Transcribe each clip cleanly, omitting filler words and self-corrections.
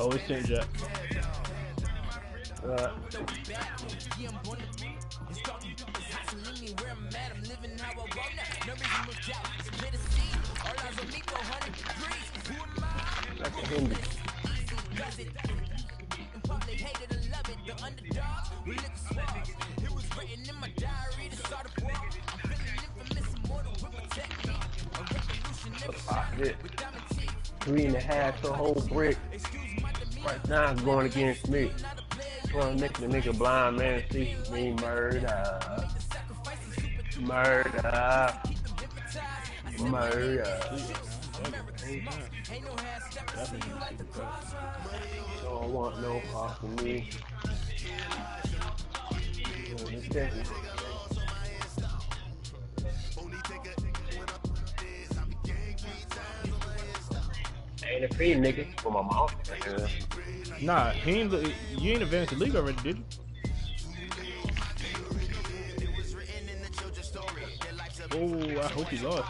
Oh, it's changed up. Shit. 3.5 to a whole brick. Right now it's going against me. Going to make the nigga blind man see me murder. Murder. Murder. Don't want no part from me. Ain't a free nigga for my mom. Nah, you ain't advanced the league already, did you? Oh, I hope you lost.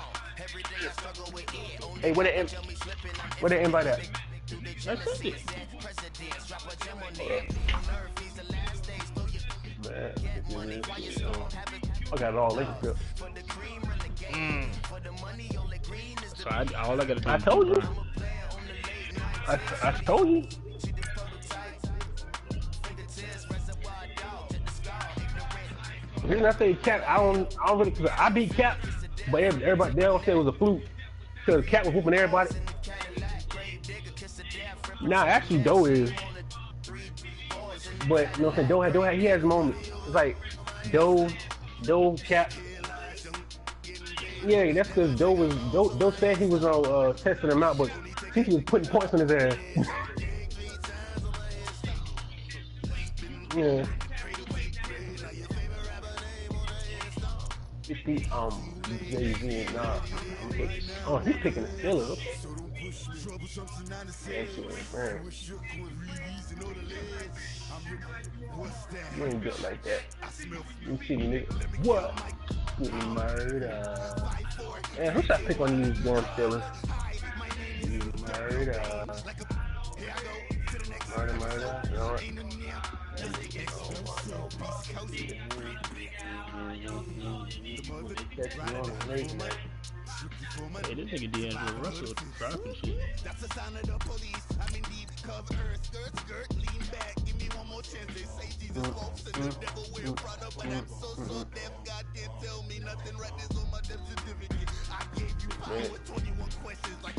Hey, where the invite at? I sent it. Man, I got it all linked up. So all I gotta do. I told you. I told you. The reason I say Cap, I don't really, cause I beat Cap, but everybody they all said it was a fluke because Cap was whooping everybody. Nah, actually Doe is, but you know what I'm saying, Doe he has moments. It's like Doe, Cap. Yeah, that's because Doe said he was on testing him out, but I think he was putting points on his ass. Yeah. 50, Jay-Z, nah. Oh, he's picking the Steelers. Okay. Man. You ain't built like that. You see me, nigga. What? Getting murder. Man, who should I pick on these damn Steelers? Murder. Murder. You know what? Hey, this nigga D'Angelo Russell dropping shit. That's the sign of the police. I'm indeed cover her skirt, lean back, give me one more chance. They say Jesus walks and the devil will brother, but I'm so deaf. God can't tell me nothing. Right there's on my death certificate. I gave you power with 21 questions like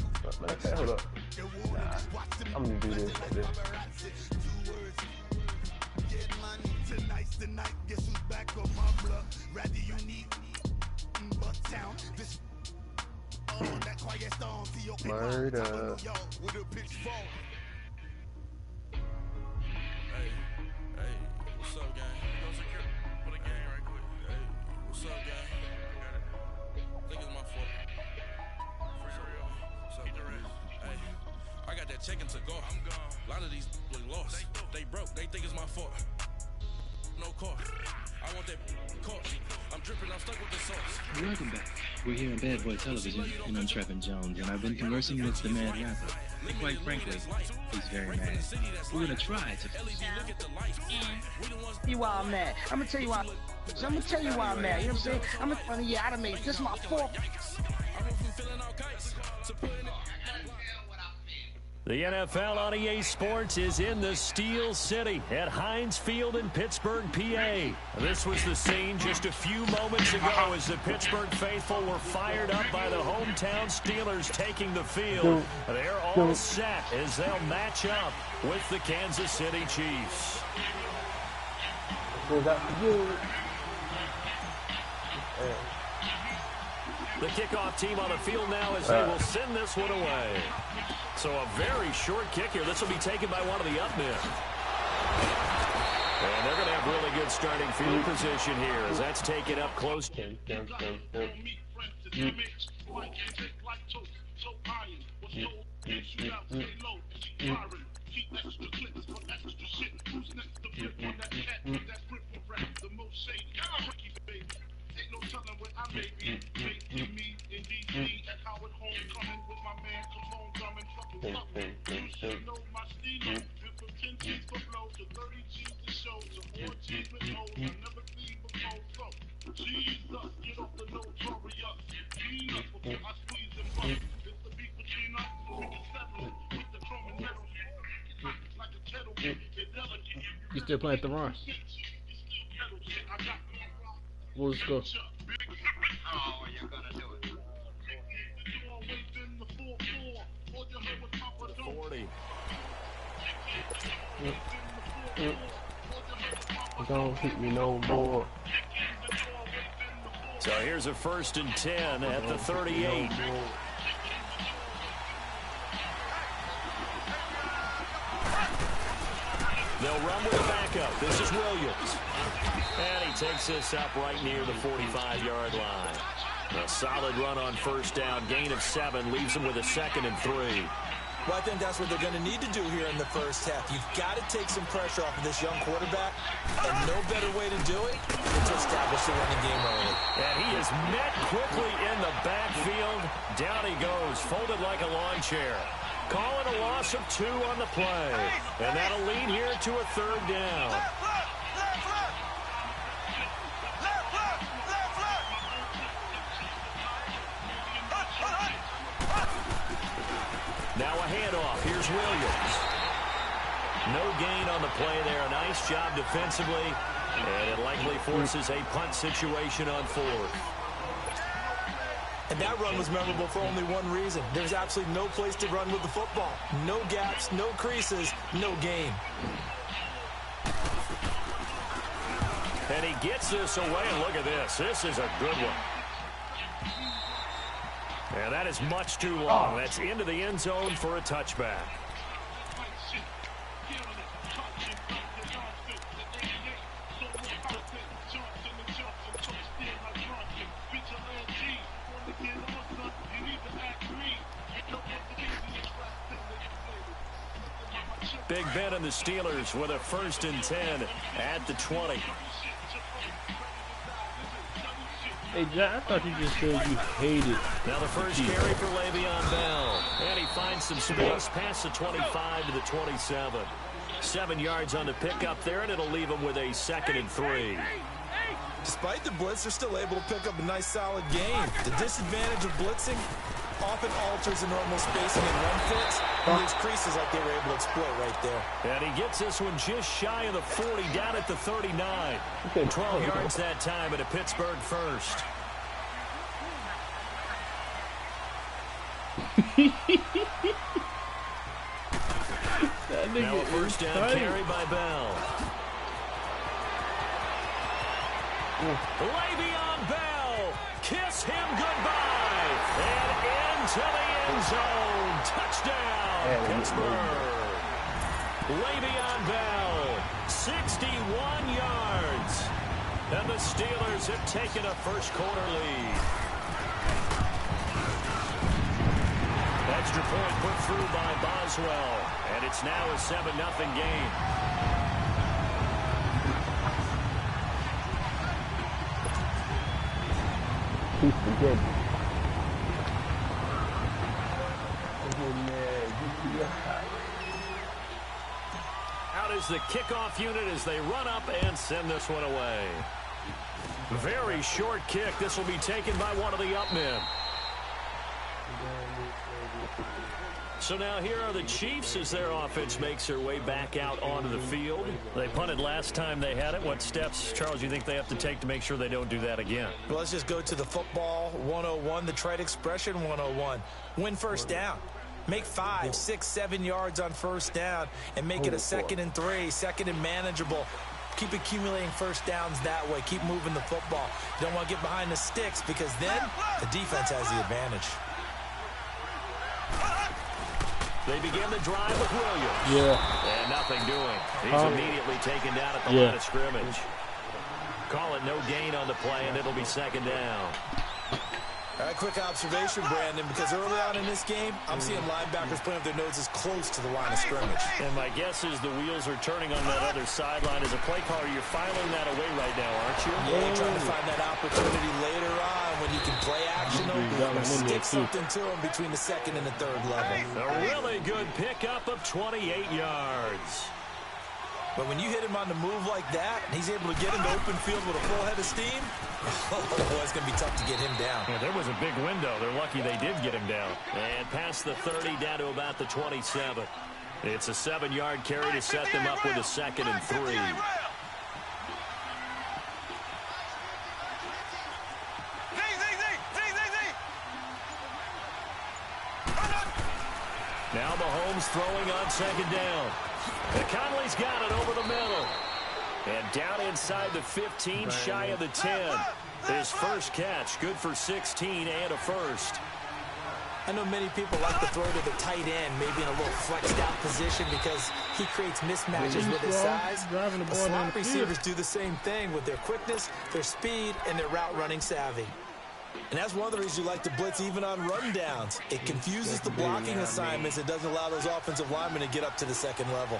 okay, hold up. Nah, I'm gonna do this like this. Tonight, guess who's back on my block? Rather unique, but town. This that quiet storm to your murder. With a pitchfork. Hey, what's up, gang? Go secure for the gang right quick. Hey, what's up, gang? I think it's my fault. For real. What's up, hey, I got that check-in to go. I'm gone. A lot of these look lost. They broke. They think it's my fault. No car. I want that car. I'm dripping, I'm stuck with the sauce. Welcome back. We're here on Bad Boy Television, and I'm Trevin Jones, and I've been conversing with the mad rapper. And quite frankly, he's very mad. We're gonna try to. You why I'm mad. I'm gonna tell you why. I'm gonna tell you why I'm mad. You know what I'm saying? I'm in front of you. I done made this my fault. The NFL on EA Sports is in the Steel City at Heinz Field in Pittsburgh, PA. This was the scene just a few moments ago as the Pittsburgh faithful were fired up by the hometown Steelers taking the field. They're all set as they'll match up with the Kansas City Chiefs. The kickoff team on the field now as they will send this one away. So a very short kick here. This will be taken by one of the up men. And they're going to have really good starting field position here as that's taken up close. You still playing at the run? What was the score? 40. Don't hit me no more. So here's a 1st and 10 at the 38. They'll run with a backup. This is Williams. And he takes this up right near the 45-yard line. A solid run on 1st down. Gain of 7 leaves them with a 2nd and 3. Well, I think that's what they're going to need to do here in the first half. You've got to take some pressure off of this young quarterback, and no better way to do it than to establish the running game early. And he is met quickly in the backfield. Down he goes, folded like a lawn chair. Calling a loss of 2 on the play. And that'll lead here to a 3rd down. Now a handoff. Here's Williams. No gain on the play there. A nice job defensively. And it likely forces a punt situation on 4th. And that run was memorable for only one reason. There's absolutely no place to run with the football. No gaps, no creases, no gain. And he gets this away, and look at this. This is a good one. And that is much too long. That's into the end zone for a touchback. Big Ben and the Steelers with a 1st and 10 at the 20. Hey, John, I thought you just said you hated. Now the first carry for Le'Veon Bell. And he finds some space past the 25 to the 27. 7 yards on the pickup there, and it'll leave him with a 2nd and 3. Despite the blitz, they're still able to pick up a nice, solid gain. The disadvantage of blitzing often alters the normal spacing and run fits, and leaves creases like they were able to exploit right there. And he gets this one just shy of the 40, down at the 39. 12 yards that time at a Pittsburgh 1st. Now a 1st down carry by Bell. Le'Veon Bell, kiss him goodbye, and into the end zone. Touchdown, Pittsburgh. Le'Veon Bell, 61 yards, and the Steelers have taken a first-quarter lead. Extra point put through by Boswell, and it's now a 7-0 game. He's spaghetti. Out is the kickoff unit as they run up and send this one away. Very short kick. This will be taken by one of the up men. So now here are the Chiefs as their offense makes their way back out onto the field. They punted last time they had it. What steps, Charles, you think they have to take to make sure they don't do that again? Well, let's just go to the football 101, the trite expression 101. Win first down. Make 5, 6, 7 yards on first down and make it a 2nd and 3, 2nd and manageable. Keep accumulating first downs that way. Keep moving the football. You don't want to get behind the sticks because then the defense has the advantage. They begin the drive with Williams. Yeah. And nothing doing. He's immediately taken down at the line of scrimmage. Call it no gain on the play, and it'll be 2nd down. Quick observation, Brandon, because early on in this game, I'm seeing linebackers playing with their noses close to the line of scrimmage. And my guess is the wheels are turning on that other sideline. As a play caller, you're filing that away right now, aren't you? Yeah, you're trying to find that opportunity later on when you can play action over, stick something to them between the second and the third level. A really good pickup of 28 yards. But when you hit him on the move like that, and he's able to get into open field with a full head of steam, oh, boy, it's going to be tough to get him down. Yeah, there was a big window. They're lucky they did get him down. And past the 30 down to about the 27. It's a 7-yard carry to set them up with a 2nd and 3. Now Mahomes throwing on 2nd down. Conley's got it over the middle. And down inside the 15, shy of the 10. His first catch, good for 16 and a first. I know many people like to throw to the tight end, maybe in a little flexed out position because he creates mismatches with his size. The slot receivers do the same thing with their quickness, their speed, and their route running savvy. And that's one of the reasons you like to blitz even on rundowns. It confuses the blocking assignments. It doesn't allow those offensive linemen to get up to the second level.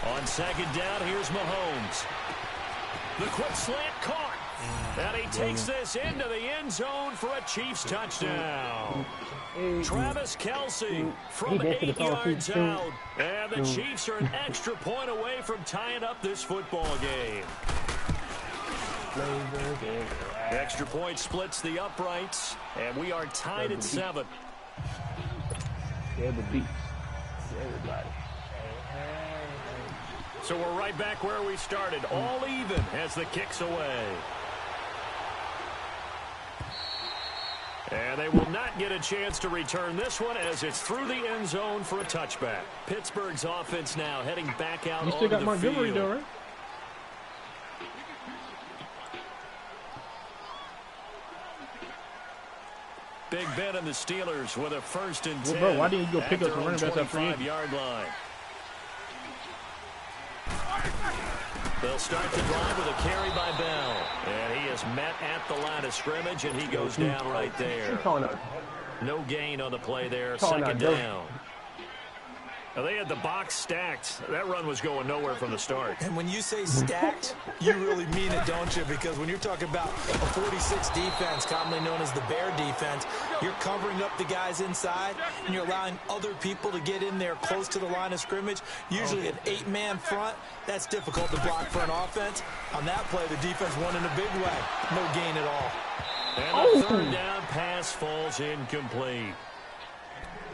On 2nd down, here's Mahomes. The quick slant caught. And he takes this into the end zone for a Chiefs touchdown. Travis Kelce from 8 yards out. And the Chiefs are an extra point away from tying up this football game. Extra point splits the uprights. And we are tied at 7. They're the beats. Everybody. So we're right back where we started, all even as the kick's away. And they will not get a chance to return this one as it's through the end zone for a touchback. Pittsburgh's offense now heading back out onto the field. You still got Montgomery though, right? Big Ben and the Steelers with a 1st and 10. Well, bro, why didn't you go pick up some running backs after 25-yard line? They'll start the drive with a carry by Bell. And he is met at the line of scrimmage, and he goes down right there. No gain on the play there. 2nd down. Now, they had the box stacked. That run was going nowhere from the start. And when you say stacked, you really mean it, don't you? Because when you're talking about a 46 defense, commonly known as the Bear defense, you're covering up the guys inside, and you're allowing other people to get in there close to the line of scrimmage. Usually an 8-man front, that's difficult to block for an offense. On that play, the defense won in a big way. No gain at all. And the 3rd down pass falls incomplete.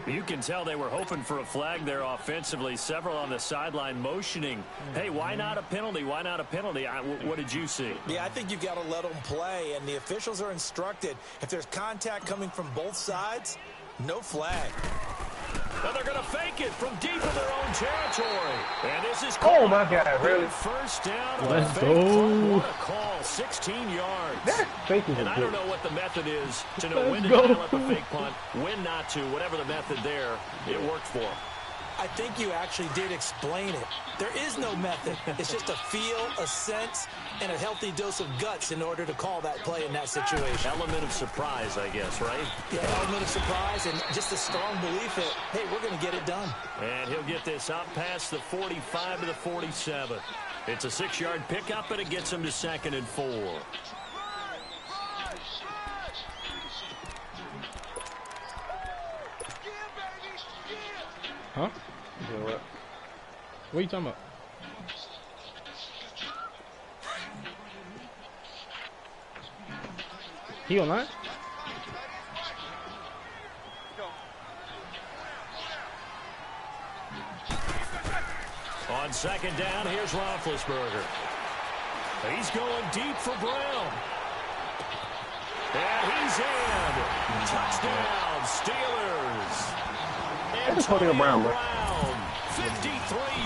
You can tell they were hoping for a flag there offensively. Several on the sideline motioning. Hey, why not a penalty? Why not a penalty? What did you see? Yeah, I think you've got to let them play, and the officials are instructed. If there's contact coming from both sides, no flag. And they're going to fake it from deep in their own territory. And this is called. Oh, my God, really? 1st down. Let's go. What a call. 16 yards. And I don't know what the method is to know when to dial up a fake punt, when not to. Whatever the method there, it worked for them. I think you actually did explain it. There is no method. It's just a feel, a sense, and a healthy dose of guts in order to call that play in that situation. Element of surprise, I guess, right? Yeah, element of surprise and just a strong belief that, hey, we're going to get it done. And he'll get this out past the 45 to the 47. It's a 6-yard pickup, and it gets him to 2nd and 4. Huh? What are you talking about? He online? On 2nd down, here's Roethlisberger. He's going deep for Brown. And he's in. Touchdown, Steelers. Antonio Brown, 53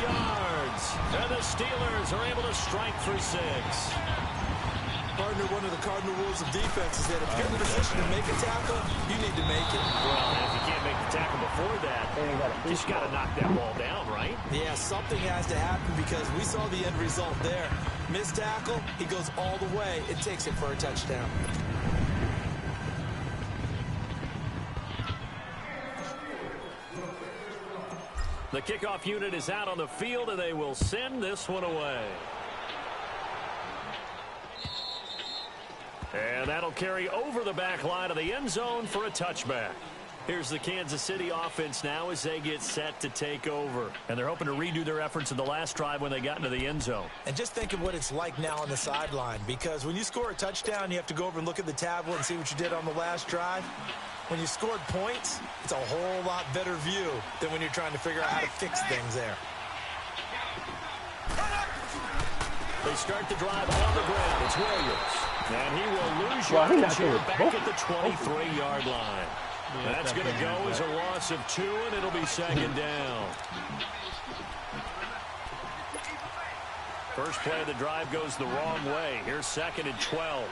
yards. And the Steelers are able to strike through 6. Partner, one of the cardinal rules of defense is that if you're in a position to make a tackle, you need to make it. Well, if you can't make the tackle before that, you just got to knock that ball down, right? Yeah, something has to happen because we saw the end result there. Missed tackle, he goes all the way and takes it for a touchdown. The kickoff unit is out on the field, and they will send this one away. And that'll carry over the back line of the end zone for a touchback. Here's the Kansas City offense now as they get set to take over. And they're hoping to redo their efforts in the last drive when they got into the end zone. And just think of what it's like now on the sideline, because when you score a touchdown, you have to go over and look at the tablet and see what you did on the last drive. When you scored points, it's a whole lot better view than when you're trying to figure out how to fix things there. They start the drive on the ground. It's Williams. And he will lose yards here back at the 23-yard line. That's going to go as a loss of 2, and it'll be second down. First play of the drive goes the wrong way. Here's second and 12.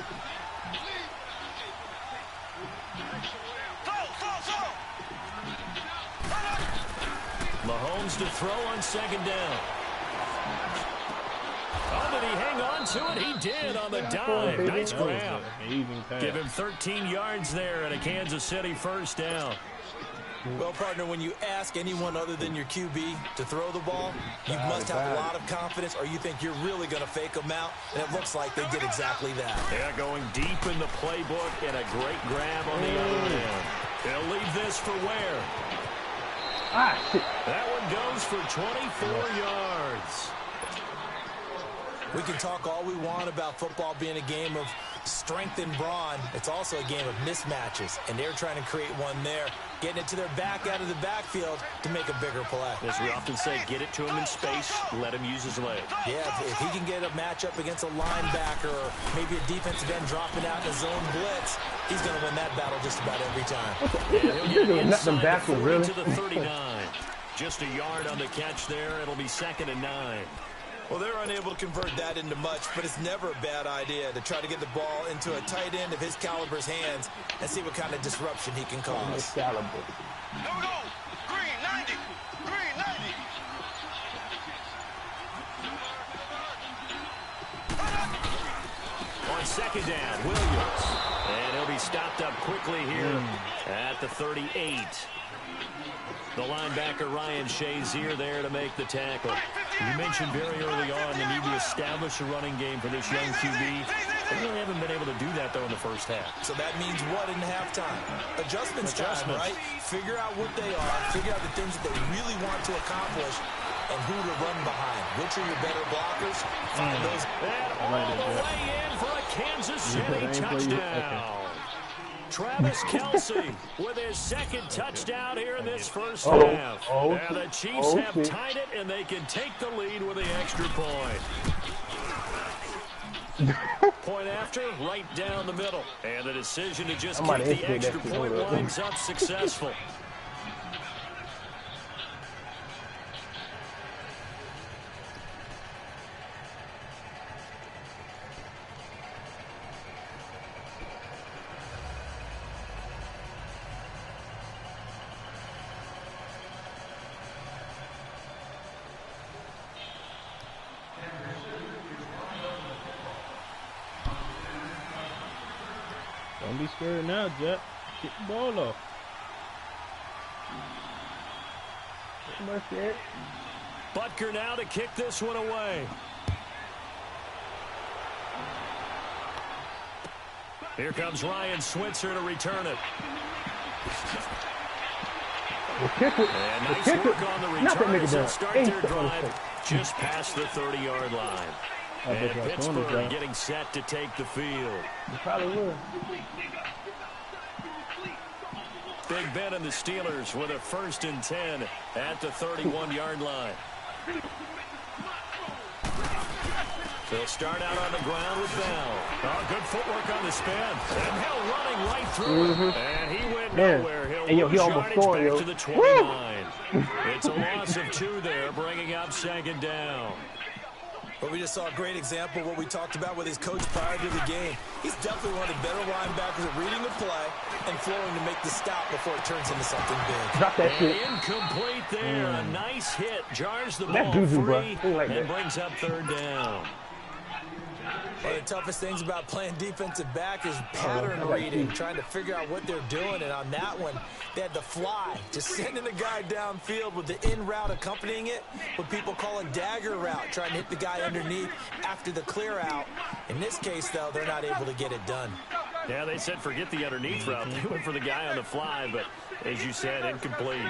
Mahomes to throw on second down. Oh, did he hang on to it? He did on the dive. Nice grab. Give him 13 yards there and a Kansas City first down. Well, partner, when you ask anyone other than your QB to throw the ball, you must have a lot of confidence, or you think you're really going to fake them out, and it looks like they did exactly that. Yeah, going deep in the playbook and a great grab on the other end. They'll leave this for Ware. That one goes for 24 yards. We can talk all we want about football being a game of strength and brawn. It's also a game of mismatches, and they're trying to create one there, getting it to their back out of the backfield to make a bigger play. As we often say, get it to him in space, let him use his leg. Yeah, if he can get a matchup against a linebacker or maybe a defensive end dropping out in a zone blitz, he's going to win that battle just about every time. And he'll get inside the 40 to the 39. Just a yard on the catch there. It'll be second and 9. Well, they're unable to convert that into much, but it's never a bad idea to try to get the ball into a tight end of his caliber's hands and see what kind of disruption he can cause. His caliber. Here we go. Green 90. Green 90. On second down, Williams. And he'll be stopped up quickly here at the 38. The linebacker, Ryan Shazier, there to make the tackle. You mentioned very early on the need to establish a running game for this young QB. They really haven't been able to do that, though, in the first half. So that means what in halftime? Adjustments time, right? Figure out what they are, figure out the things that they really want to accomplish, and who to run behind. Which are your better blockers? Find those. And all the way in for a Kansas City touchdown. Travis Kelce with his second touchdown here in this first half. And the Chiefs have tied it, and they can take the lead with the extra point. Point after, right down the middle. And the decision to just kick the extra point winds up successful. Don't be scared now, Jet. Get the ball off. Butker now to kick this one away. Here comes Ryan Switzer to return it. And nice work on the return as they start their drive just past the 30-yard line. And Pittsburgh getting set to take the field. You probably will. Big Ben and the Steelers with a 1st and 10 at the 31-yard line. They'll start out on the ground with Bell. Oh, good footwork on the spin. And Bell running right through it. And he went nowhere. He'll lose yardage back to the 29. It's a loss of 2 there, bringing up second down. But we just saw a great example of what we talked about with his coach prior to the game. He's definitely one of the better linebackers at reading the play and flowing to make the stop before it turns into something big. Drop that shit. Incomplete there. A nice hit. Jars the ball free and brings up 3rd down. Hey, the toughest things about playing defensive back is pattern reading, trying to figure out what they're doing. And on that one, they had the fly, just sending a guy downfield with the in route accompanying it, what people call a dagger route, trying to hit the guy underneath after the clear out. In this case, though, they're not able to get it done. Yeah, they said forget the underneath route. They went for the guy on the fly, but as you said, incomplete.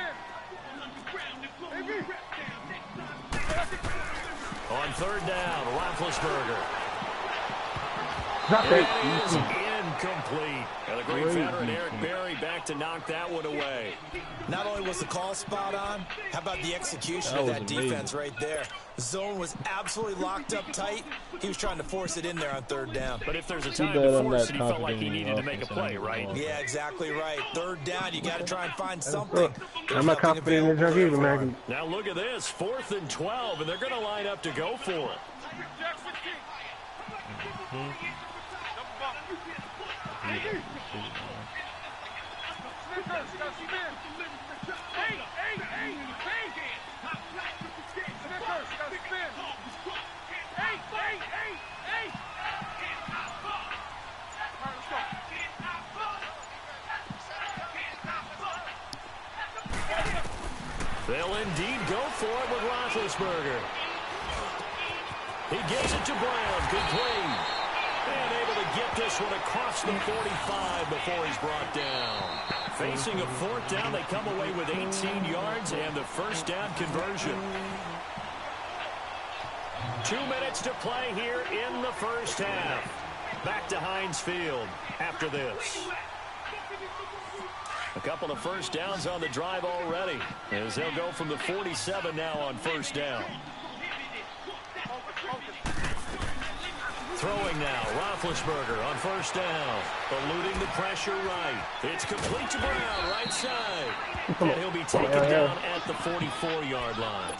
On third down, Roethlisberger. Drop It that. is incomplete. And the great veteran Eric Berry back to knock that one away. Not only was the call spot on, how about the execution of that defense right there? The zone was absolutely locked up tight. He was trying to force it in there on third down. But if there's a time to force it, he felt like he needed to make a play, right? Yeah, exactly right. Third down, you got to try and find something. I'm not confident in the junk either, man. Now look at this, 4th and 12, and they're going to line up to go for it. They'll indeed go for it with Roethlisberger. He gives it to Brown, complete. And able to get this one across the 45 before he's brought down. Facing a 4th down, they come away with 18 yards and the first down conversion. 2 minutes to play here in the first half. Back to Heinz Field after this. A couple of first downs on the drive already, as they'll go from the 47 now on first down. Throwing now, Roethlisberger on first down, eluding the pressure right. It's complete to Brown, right side. And he'll be taken down at the 44-yard line.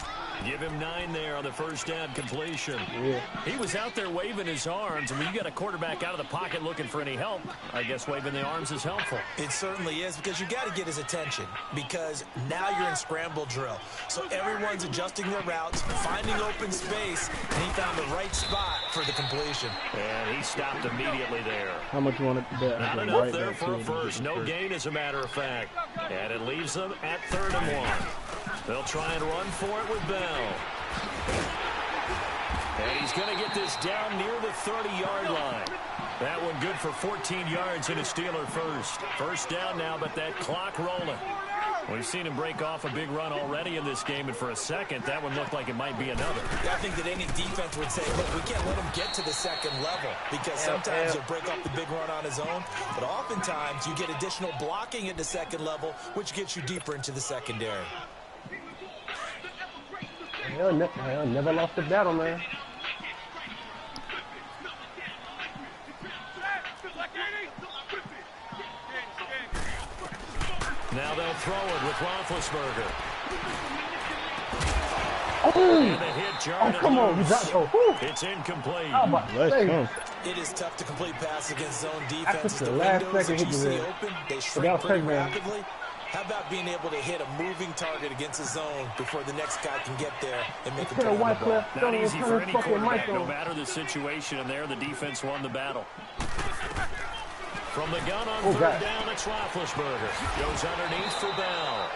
Give him 9 there on the first down completion. Yeah. He was out there waving his arms, and when you got a quarterback out of the pocket looking for any help, I guess waving the arms is helpful. It certainly is, because you got to get his attention, because now you're in scramble drill. So everyone's adjusting their routes, finding open space, and he found the right spot for the completion. And he stopped immediately there. How much you want to bet? Not enough there for a first. No gain, as a matter of fact. And it leaves them at 3rd and 1. They'll try and run for it with Bell. And he's going to get this down near the 30-yard line. That one good for 14 yards and a Steeler first. First down now, but that clock rolling. We've seen him break off a big run already in this game, and for a second, that one looked like it might be another. I think that any defense would say, look, we can't let him get to the second level, because sometimes he'll break off the big run on his own, but oftentimes you get additional blocking at the second level, which gets you deeper into the secondary. Hell, never lost a battle, man. Now they'll throw it with Roethlisberger. Oh, come on. It's incomplete. It is tough to complete pass against zone defenses. The windows last second that you see hit open, they shrink pretty rapidly. How about being able to hit a moving target against a zone before the next guy can get there and make a play on the ball? Not easy for any quarterback, no matter the situation, and there the defense won the battle. From the gun on third down, it's Roethlisberger. Goes underneath for Bell.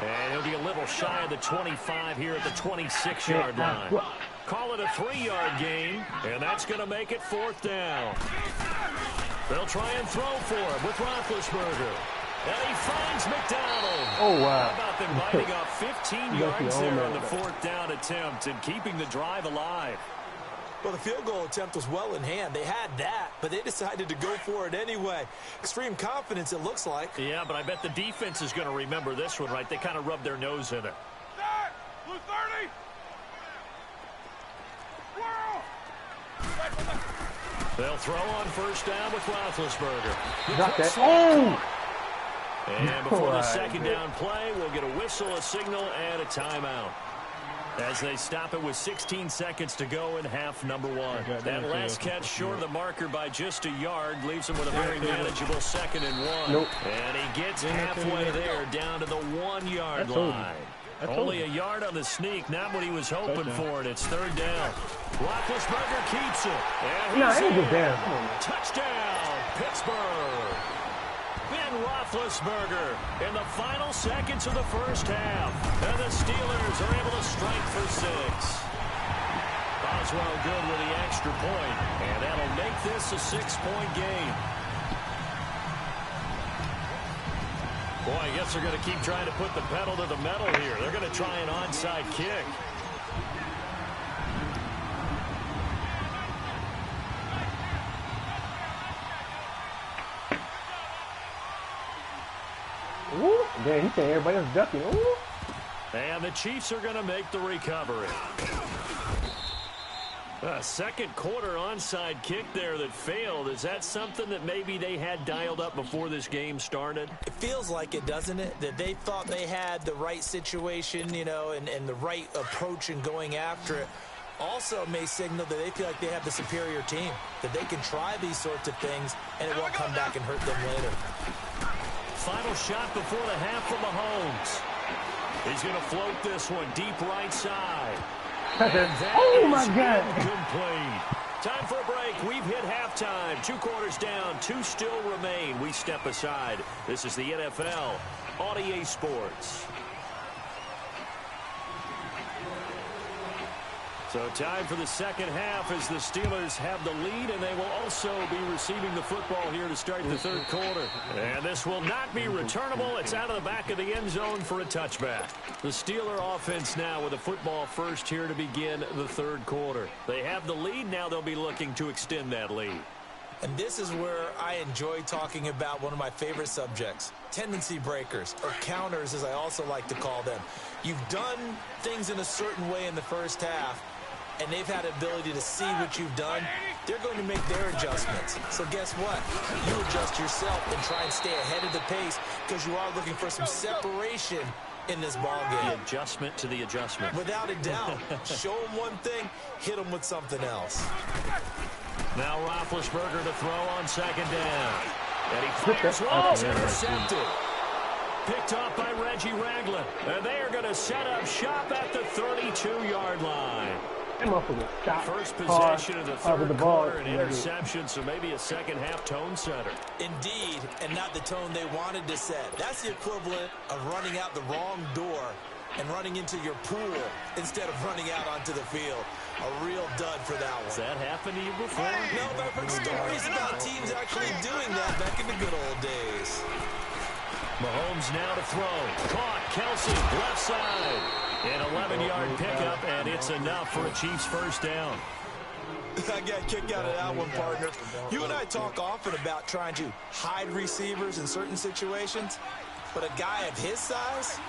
And he'll be a little shy of the 25 here at the 26-yard line. Call it a 3-yard gain, and that's going to make it 4th down. They'll try and throw for it with Roethlisberger. And he finds McDonald. Oh, wow. How about them biting off 15 yards there on the 4th down attempt and keeping the drive alive? Well, the field goal attempt was well in hand. They had that, but they decided to go for it anyway. Extreme confidence, it looks like. Yeah, but I bet the defense is going to remember this one, right? They kind of rubbed their nose in it. Blue 30. They'll throw on first down with Roethlisberger. Got that. Oh! And before the second down play, we'll get a whistle, a signal, and a timeout. As they stop it with 16 seconds to go in half number 1. That last catch short of the marker by just a yard leaves him with a very manageable 2nd and 1. And he gets halfway there down to the 1-yard line. Only a yard on the sneak, not what he was hoping for, and it's 3rd down. Roethlisberger keeps it. And Nah, he's it ain't in. good damn. Come on. Touchdown, Pittsburgh. Ben Roethlisberger in the final seconds of the first half. And the Steelers are able to strike for 6. Boswell good with the extra point, and that'll make this a 6-point game. Boy, I guess they're going to keep trying to put the pedal to the metal here. They're going to try an onside kick. Ooh, damn, he saying everybody else ducking. Ooh. And the Chiefs are going to make the recovery. A second quarter onside kick there that failed. Is that something that maybe they had dialed up before this game started? It feels like it, doesn't it? That they thought they had the right situation, you know, and the right approach in going after it. Also may signal that they feel like they have the superior team, that they can try these sorts of things, and it won't come back and hurt them later. Final shot before the half from Mahomes. He's going to float this one deep right side. Oh, my God. Incomplete. Time for a break. We've hit halftime. 2 quarters down. 2 still remain. We step aside. This is the NFL on EA Sports. So time for the second half as the Steelers have the lead, and they will also be receiving the football here to start the third quarter. And this will not be returnable. It's out of the back of the end zone for a touchback. The Steeler offense now with the football first here to begin the third quarter. They have the lead. Now they'll be looking to extend that lead. And this is where I enjoy talking about one of my favorite subjects, tendency breakers, or counters as I also like to call them. You've done things in a certain way in the first half, and they've had the ability to see what you've done. They're going to make their adjustments. So guess what? You adjust yourself and try and stay ahead of the pace because you are looking for some separation in this ball game. The adjustment to the adjustment. Without a doubt. Show them one thing, hit them with something else. Now Roethlisberger to throw on second down. And he fires one. It's intercepted. Picked off by Reggie Ragland. And they are going to set up shop at the 32-yard line. First possession of the third quarter, an interception, so maybe a second-half tone setter. Indeed, and not the tone they wanted to set. That's the equivalent of running out the wrong door and running into your pool instead of running out onto the field. A real dud for that one. Has that happened to you before? No, but I've heard stories about teams actually doing that back in the good old days. Mahomes now to throw. Caught. Kelsey, left side. An 11-yard pickup, and it's enough for a Chiefs first down. I got a kick out of that one, partner. You and I talk often about trying to hide receivers in certain situations, but a guy of his size,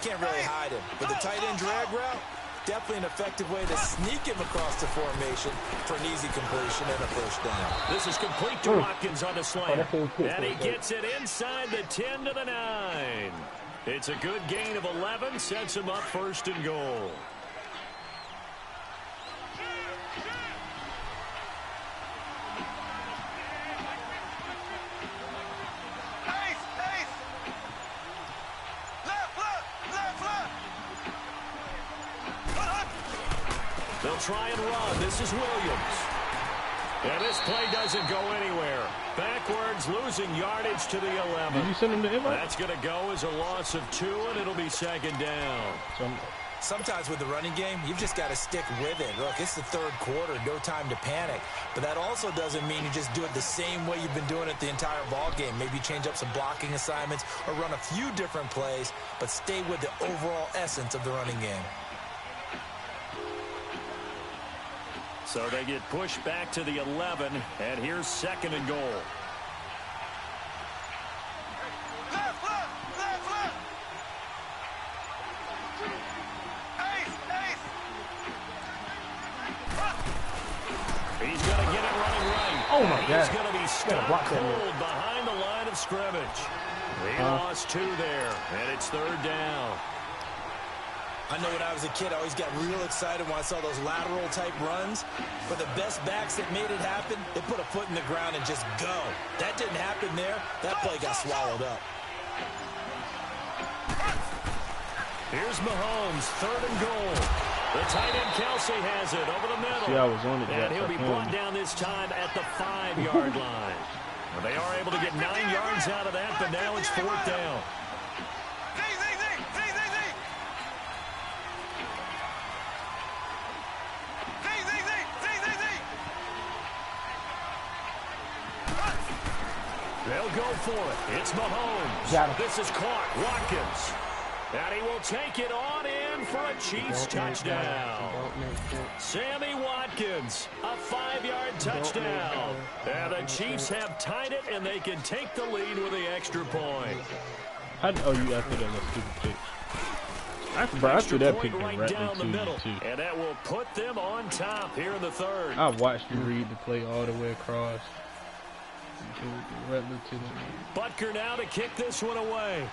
can't really hide him. But the tight end drag route, definitely an effective way to sneak him across the formation for an easy completion and a first down. This is complete to Watkins on the slant. And he gets it inside the 10 to the 9. It's a good gain of 11, sets him up first and goal. They'll try and run. This is Williams. And this play doesn't go anywhere. Backwards, losing yardage to the 11. Did you send him the invite? That's going to go as a loss of 2, and it'll be second down. Sometimes with the running game, you've just got to stick with it. Look, it's the third quarter, no time to panic. But that also doesn't mean you just do it the same way you've been doing it the entire ball game. Maybe change up some blocking assignments or run a few different plays, but stay with the overall essence of the running game. So they get pushed back to the 11, and here's second and goal. He's going to get it running right. Oh, my God. He's going to be stuck cold behind the line of scrimmage. He lost 2 there, and it's third down. I know when I was a kid, I always got real excited when I saw those lateral-type runs. But the best backs that made it happen, they put a foot in the ground and just go. That didn't happen there. That play got swallowed up. Here's Mahomes, third and goal. The tight end Kelsey has it over the middle. See, I was on it. And he'll be brought down this time at the 5-yard line. Well, they are able to get 9 yards out of that, but now it's 4th down. They'll go for it. It's Mahomes. This is caught. Watkins. And he will take it on in for a Chiefs touchdown. Sammy Watkins, a 5-yard touchdown. And the Chiefs have tied it, and they can take the lead with the extra point. Oh, you after that stupid pick. I threw that pick right down the middle, too. And that will put them on top here in the 3rd. I watched you read the play all the way across. Butker now to kick this one away.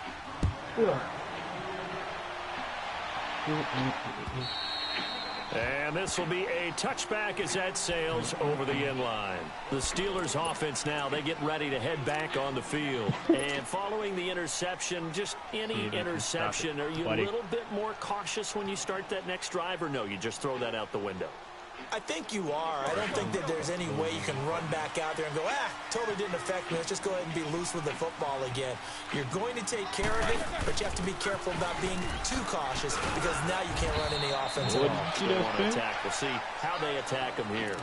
And this will be a touchback as that sails over the end line. The Steelers offense now, they get ready to head back on the field. And following the interception, just any interception, are you a little bit more cautious when you start that next drive, or no, you just throw that out the window? I think you are. I don't think that there's any way you can run back out there and go, totally didn't affect me. Let's just go ahead and be loose with the football again. You're going to take care of it, but you have to be careful about being too cautious because now you can't run any offense at all. Attack. We'll see how they attack them here.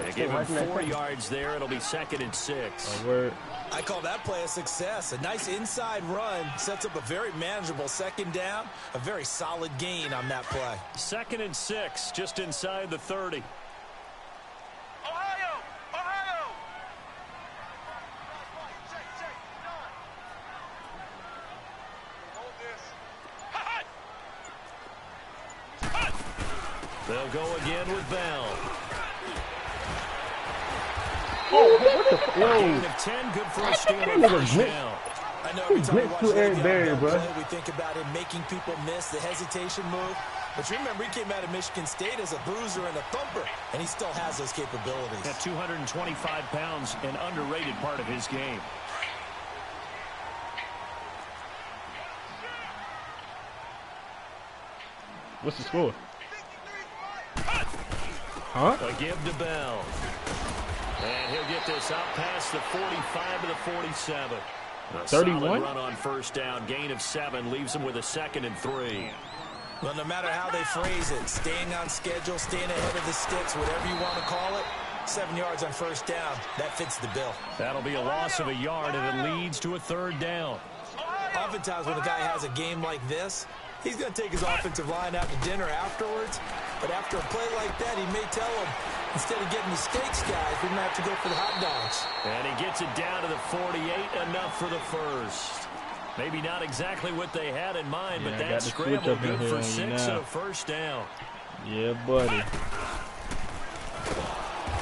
They give him 4 yards there. It'll be 2nd and 6. I call that play a success. A nice inside run sets up a very manageable 2nd down. A very solid gain on that play. 2nd and 6, just inside the 30. They'll go again with Bell. What the fuck? Gain of 10, good for a Steeler first down. I know every time we watch Eric Berry, bro. We think about him making people miss the hesitation move. But you remember, he came out of Michigan State as a bruiser and a thumper, and he still has those capabilities. At 225 pounds, an underrated part of his game. What's the score? Huh? A give to Bell. And he'll get this out past the 45 to the 47. A 31? solid run on first down. Gain of 7 leaves him with a 2nd and 3. Well, no matter how they phrase it, staying on schedule, staying ahead of the sticks, whatever you want to call it, 7 yards on first down, that fits the bill. That'll be a loss of a yard, and it leads to a 3rd down. Oftentimes when a guy has a game like this, he's going to take his offensive line out to dinner afterwards. But after a play like that, he may tell him, instead of getting the steaks, guys, we're going to have to go for the hot dogs. And he gets it down to the 48, enough for the first. Maybe not exactly what they had in mind, but that scramble good for 6 and a first down. Yeah, buddy.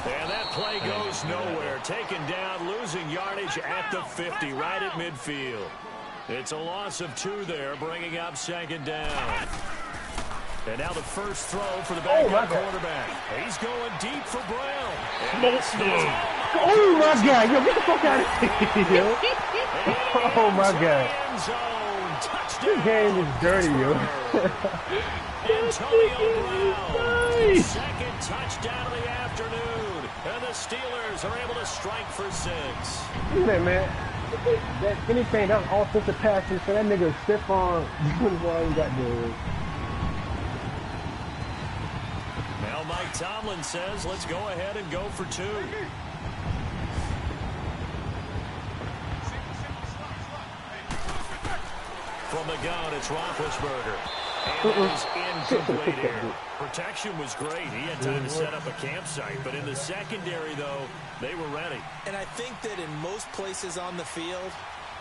And that play goes nowhere. Taken down, losing yardage at the 50, right at midfield. It's a loss of 2 there, bringing up 2nd down. And now the first throw for the backup quarterback. He's going deep for Brown. Oh, my God. Yo, get the fuck out of here, yo. Oh, my God. This game is dirty, yo. Antonio Brown. 2nd touchdown of the afternoon. And the Steelers are able to strike for 6. Look at that, man. That anything, that was offensive passes, so that nigga stiff on doing all he got to do. Now Mike Tomlin says, let's go ahead and go for 2. From the gun, it's Roethlisberger. And it is incomplete here. Protection was great. He had time to set up a campsite. But in the secondary, though, they were ready. And I think that in most places on the field,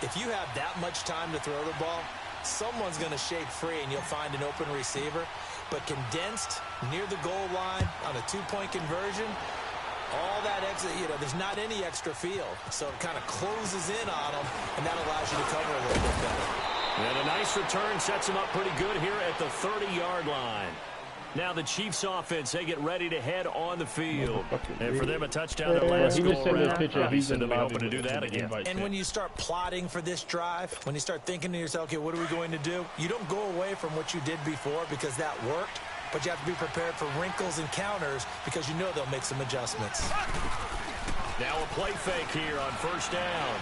if you have that much time to throw the ball, someone's going to shake free and you'll find an open receiver. But condensed near the goal line on a 2-point conversion, all that extra, there's not any extra field. So it kind of closes in on them, and that allows you to cover a little bit better. And a nice return sets him up pretty good here at the 30-yard line. Now the Chiefs offense, they get ready to head on the field. And for them, a touchdown their last go around. He said they'll be hoping to do that again. And when you start plotting for this drive, when you start thinking to yourself, okay, what are we going to do? You don't go away from what you did before because that worked. but you have to be prepared for wrinkles and counters because you know they'll make some adjustments. Now a play fake here on first down.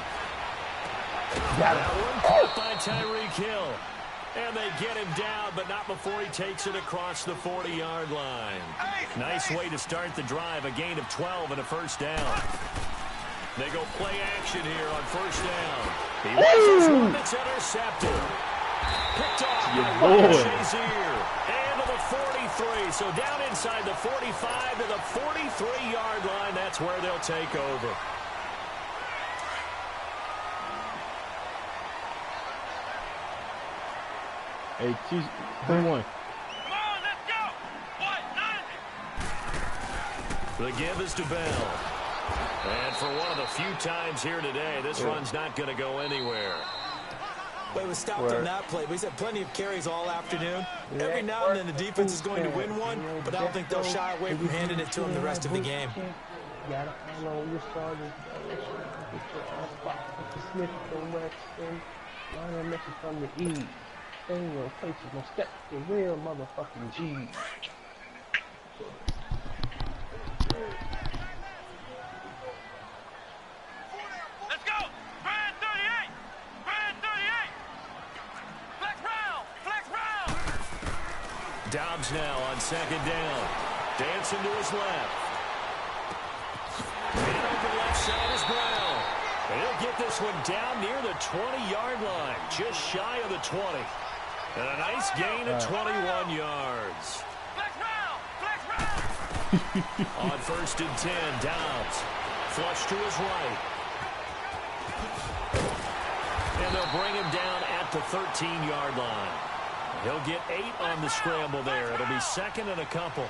Got That it. one caught by Tyreek Hill. And they get him down, but not before he takes it across the 40-yard line. Nice way to start the drive, a gain of 12 and a first down. They go play action here on first down. He loses one that's intercepted. Picked off by Shazier. And to the 43. So down inside the 45 to the 43-yard line. That's where they'll take over. Hey, 2-1. Come on, let's go. What? The give is to Bell. And for one of the few times here today, this run's not going to go anywhere. Well, it was stopped on that play, but he's had plenty of carries all afternoon. Every now and then the defense is going to win one, but I don't think they'll shy away from handing it to him the rest of the game. Got it on your starters. Smith from Weston. Line of message from the E. Staying on places, no step the real motherfucking G. Let's go. Brand 38. Brand 38. Flex round. Flex round. Dobbs now on second down. Dancing to his left. And over the left side is Brown. And he'll get this one down near the 20-yard line, just shy of the 20. And a nice gain of 21 yards. Flex round. Flex round. On first and 10, Dobbs. Flush to his right. And they'll bring him down at the 13-yard line. He'll get 8 on the scramble there. It'll be second and a couple.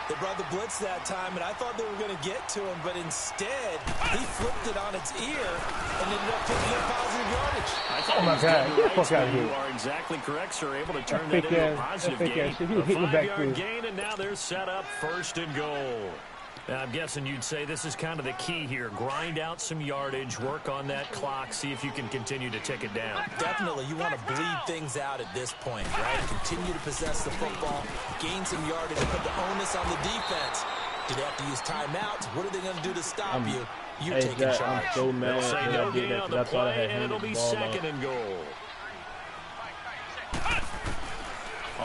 They brought the blitz that time, and I thought they were going to get to him, but instead, he flipped it on its ear and ended up picking up positive yardage. I thought Oh, my God. Get the fuck out of here. You are exactly correct, sir. Able to turn That that into a fake positive ass gain. shit. He A was hitting the back 5-yard too. gain, and now they're set up first and goal. Now, I'm guessing you'd say this is kind of the key here. Grind out some yardage, work on that clock, see if you can continue to tick it down. Definitely, you want to bleed things out at this point, right? Continue to possess the football, gain some yardage, and put the onus on the defense. Do they have to use timeouts? What are they going to do to stop you? You're taking charge. I'm so mad They'll say that no I did gain that on because the I thought I play, had and handed it'll the be ball second off. and goal.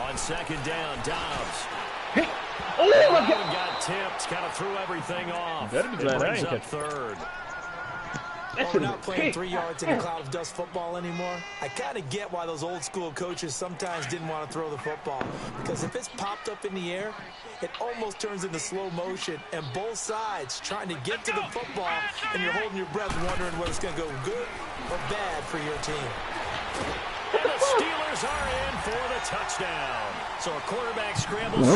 On second down, Dobbs. Oh my That God! one got tipped, kind of threw everything off. Better be It glad I brings ain't up catch it. third. That's We're a not playing pick. 3 yards in a cloud of dust football anymore. I kind of get why those old school coaches sometimes didn't want to throw the football. Because if it's popped up in the air, it almost turns into slow motion. And both sides trying to get to the football, and you're holding your breath wondering whether it's going to go good or bad for your team. And the Steelers are in for the touchdown. So a quarterback scrambles a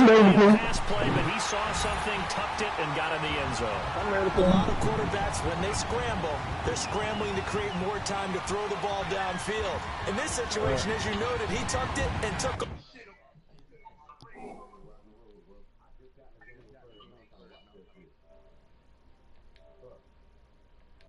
pass play, but he saw something, tucked it, and got in the end zone. A lot of quarterbacks, when they scramble, they're scrambling to create more time to throw the ball downfield. In this situation, as you noted, he tucked it and took.